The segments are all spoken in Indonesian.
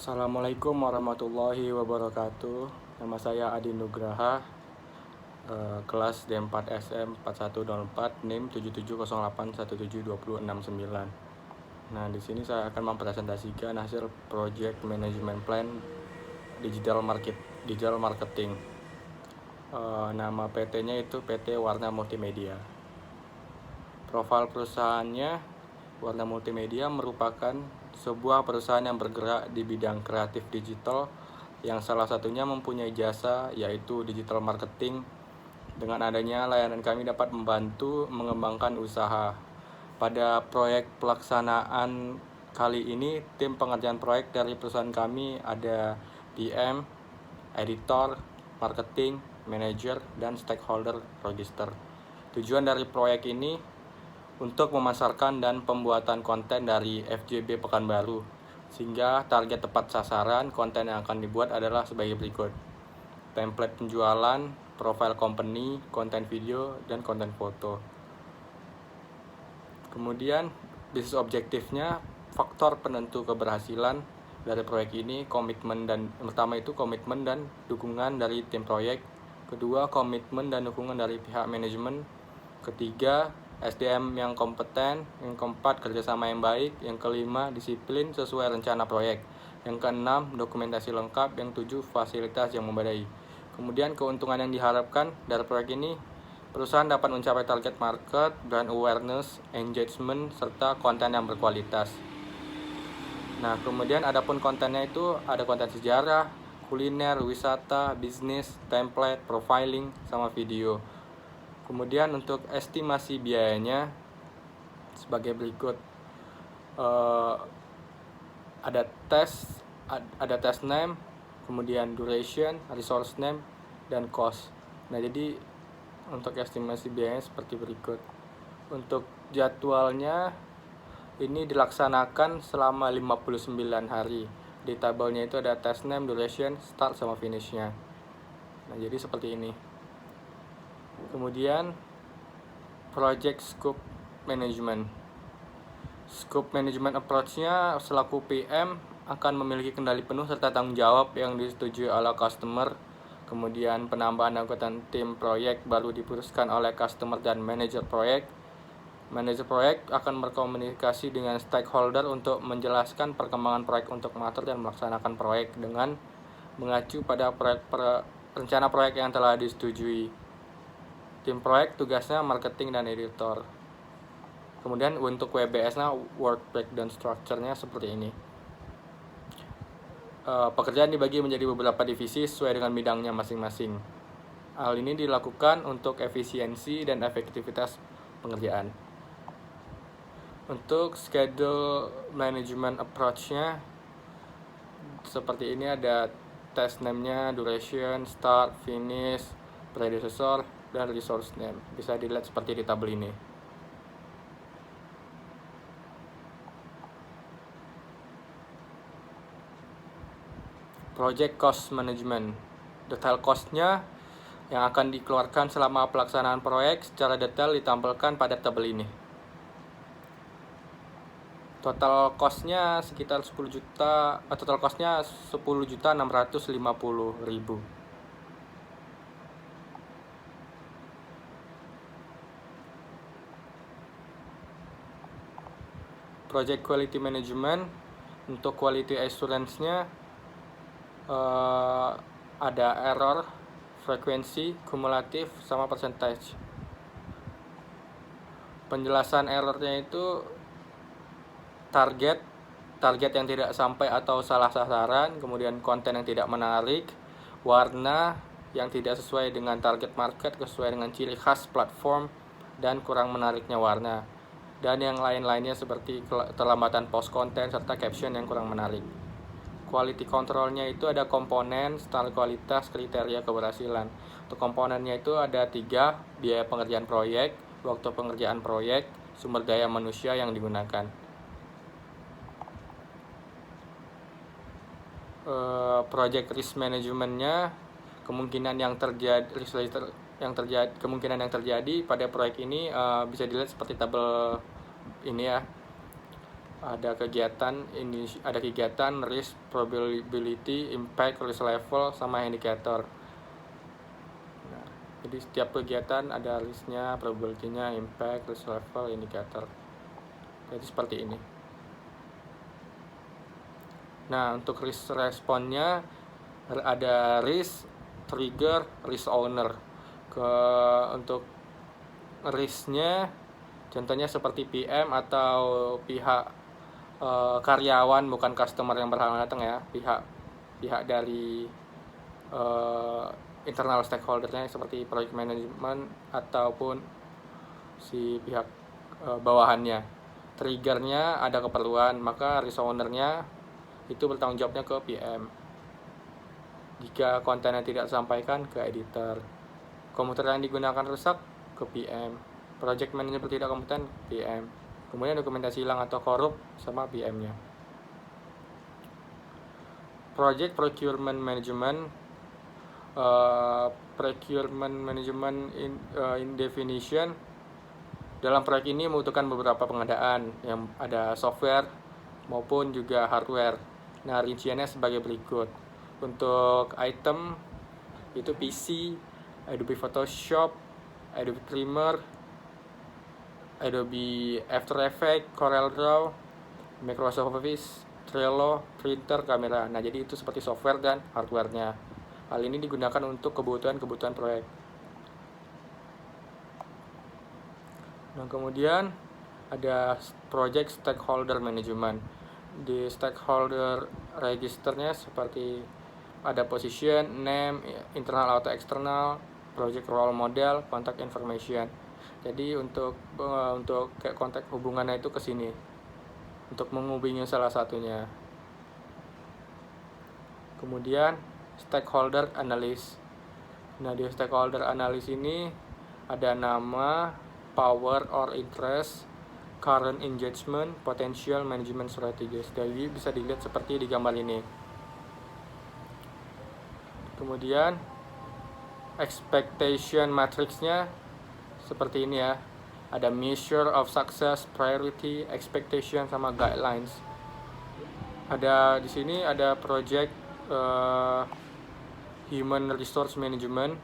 Assalamualaikum warahmatullahi wabarakatuh. Nama saya Adi Nugraha, kelas D4 SM 4104, NIM 7708172069. Nah, di sini saya akan mempresentasikan hasil Project Management Plan Digital Marketing. Nama PT-nya itu PT Warna Multimedia. Profil perusahaannya, Warna Multimedia merupakan sebuah perusahaan yang bergerak di bidang kreatif digital yang salah satunya mempunyai jasa yaitu digital marketing. Dengan adanya layanan kami dapat membantu mengembangkan usaha. Pada proyek pelaksanaan kali ini, tim pengerjaan proyek dari perusahaan kami ada PM, editor, marketing, manager, dan stakeholder register. Tujuan dari proyek ini untuk memasarkan dan pembuatan konten dari FJB Pekanbaru, sehingga target tepat sasaran konten yang akan dibuat adalah sebagai berikut: template penjualan, profile company, konten video, dan konten foto. Kemudian bisnis objektifnya, faktor penentu keberhasilan dari proyek ini, pertama itu komitmen dan dukungan dari tim proyek. Kedua, komitmen dan dukungan dari pihak manajemen. Ketiga, SDM yang kompeten. Yang keempat, kerjasama yang baik. Yang kelima, disiplin sesuai rencana proyek. Yang keenam, dokumentasi lengkap. Yang tujuh, fasilitas yang memadai. Kemudian keuntungan yang diharapkan dari proyek ini, perusahaan dapat mencapai target market, brand awareness, engagement, serta konten yang berkualitas. Nah, kemudian adapun kontennya itu ada konten sejarah, kuliner, wisata, bisnis, template, profiling, sama video. Kemudian untuk estimasi biayanya sebagai berikut: ada test name, kemudian duration, resource name, dan cost. Nah, jadi untuk estimasi biayanya seperti berikut. Untuk jadwalnya ini dilaksanakan selama 59 hari. Di tabelnya itu ada test name, duration, start, sama finishnya. Nah, jadi seperti ini. Kemudian project scope management. Scope management approach-nya, selaku PM akan memiliki kendali penuh serta tanggung jawab yang disetujui oleh customer. Kemudian penambahan anggota tim proyek baru diputuskan oleh customer dan manajer proyek. Manajer proyek akan berkomunikasi dengan stakeholder untuk menjelaskan perkembangan proyek untuk mengatur dan melaksanakan proyek dengan mengacu pada rencana proyek yang telah disetujui. Tim proyek tugasnya marketing dan editor. Kemudian untuk WBS-nya, work breakdown structure-nya seperti ini. Pekerjaan dibagi menjadi beberapa divisi sesuai dengan bidangnya masing-masing. Hal ini dilakukan untuk efisiensi dan efektivitas pengerjaan. Untuk schedule management approach-nya seperti ini, ada test name-nya, duration, start, finish, predecessor, dan resource name. Bisa dilihat seperti di tabel ini. Project cost management. Detail cost-nya yang akan dikeluarkan selama pelaksanaan proyek secara detail ditampilkan pada tabel ini. Total cost-nya sekitar 10.650.000. Project quality management, untuk quality assurance-nya ada error, frekuensi, kumulatif, sama percentage. Penjelasan errornya itu target yang tidak sampai atau salah sasaran, kemudian konten yang tidak menarik, warna yang tidak sesuai dengan target market, sesuai dengan ciri khas platform, dan kurang menariknya warna, dan yang lain-lainnya seperti keterlambatan post konten serta caption yang kurang menarik. Quality control-nya itu ada komponen, standar kualitas, kriteria keberhasilan. Untuk komponennya itu ada 3: biaya pengerjaan proyek, waktu pengerjaan proyek, sumber daya manusia yang digunakan. Project risk management-nya, kemungkinan yang terjadi pada proyek ini bisa dilihat seperti tabel ini ya. ada kegiatan risk, probability, impact, risk level, sama indikator. Nah, jadi setiap kegiatan ada risknya, probability-nya, impact, risk level, indikator. Jadi seperti ini. Nah, untuk risk responnya ada risk, trigger, risk owner. Untuk risknya contohnya seperti PM atau pihak karyawan, bukan customer yang berhalangan datang ya, pihak dari internal stakeholdernya seperti project management ataupun si pihak bawahannya. Triggernya ada keperluan, maka risk ownernya itu bertanggung jawabnya ke PM. Jika kontennya tidak disampaikan, ke editor. Komputer yang digunakan rusak, ke PM. Project manager tidak kompeten, PM. Kemudian dokumentasi hilang atau korup, sama PM-nya. Project procurement management. In definition, dalam proyek ini membutuhkan beberapa pengadaan yang ada software maupun juga hardware. Nah, rinciannya sebagai berikut. Untuk item itu PC, Adobe Photoshop, Adobe Premiere, Adobe After Effects, CorelDRAW, Microsoft Office, Trello, printer, kamera. Nah, jadi itu seperti software dan hardware-nya. Hal ini digunakan untuk kebutuhan proyek. Nah, kemudian ada project stakeholder management. Di stakeholder registernya seperti ada position, name, internal atau external, project role model, contact information. Jadi untuk kayak kontak hubungannya itu ke sini untuk menghubungi salah satunya. Kemudian stakeholder analysis. Nah, di stakeholder analysis ini ada nama, power or interest, current engagement, potential management strategies. Jadi bisa dilihat seperti di gambar ini. Kemudian expectation matrixnya seperti ini ya. Ada measure of success, priority, expectation, sama guidelines. Ada di sini ada project human resource management,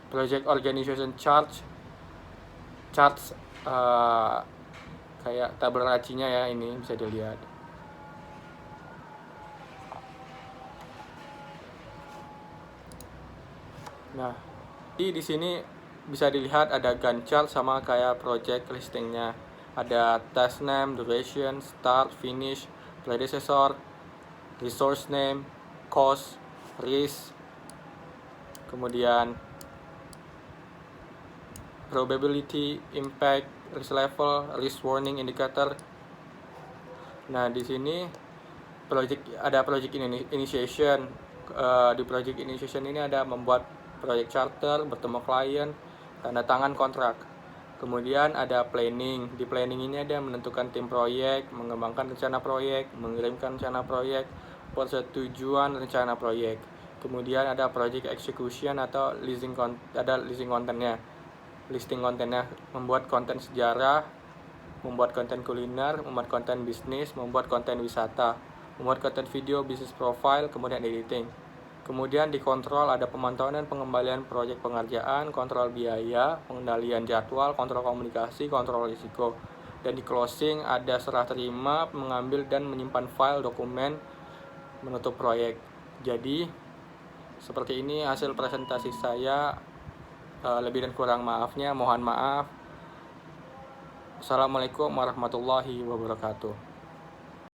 project organization charts kayak tabel racinya ya, ini bisa dilihat. Nah, di sini bisa dilihat ada Gantt chart sama kayak project listingnya. Ada task name, duration, start, finish, predecessor, resource name, cost, risk, kemudian probability, impact, risk level, risk warning indicator. Nah, di sini ada project initiation. Di project initiation ini ada membuat project charter, bertemu klien, tanda tangan kontrak. Kemudian ada planning. Di planning ini ada menentukan tim proyek, mengembangkan rencana proyek, mengirimkan rencana proyek, persetujuan rencana proyek. Kemudian ada project execution atau listing kontennya. Listing kontennya, membuat konten sejarah, membuat konten kuliner, membuat konten bisnis, membuat konten wisata, membuat konten video, bisnis profile, kemudian editing. Kemudian dikontrol ada pemantauan dan pengembalian proyek pengerjaan, kontrol biaya, pengendalian jadwal, kontrol komunikasi, kontrol risiko. Dan di closing ada serah terima, mengambil dan menyimpan file, dokumen, menutup proyek. Jadi seperti ini hasil presentasi saya. Lebih dan kurang maafnya, mohon maaf. Assalamualaikum warahmatullahi wabarakatuh.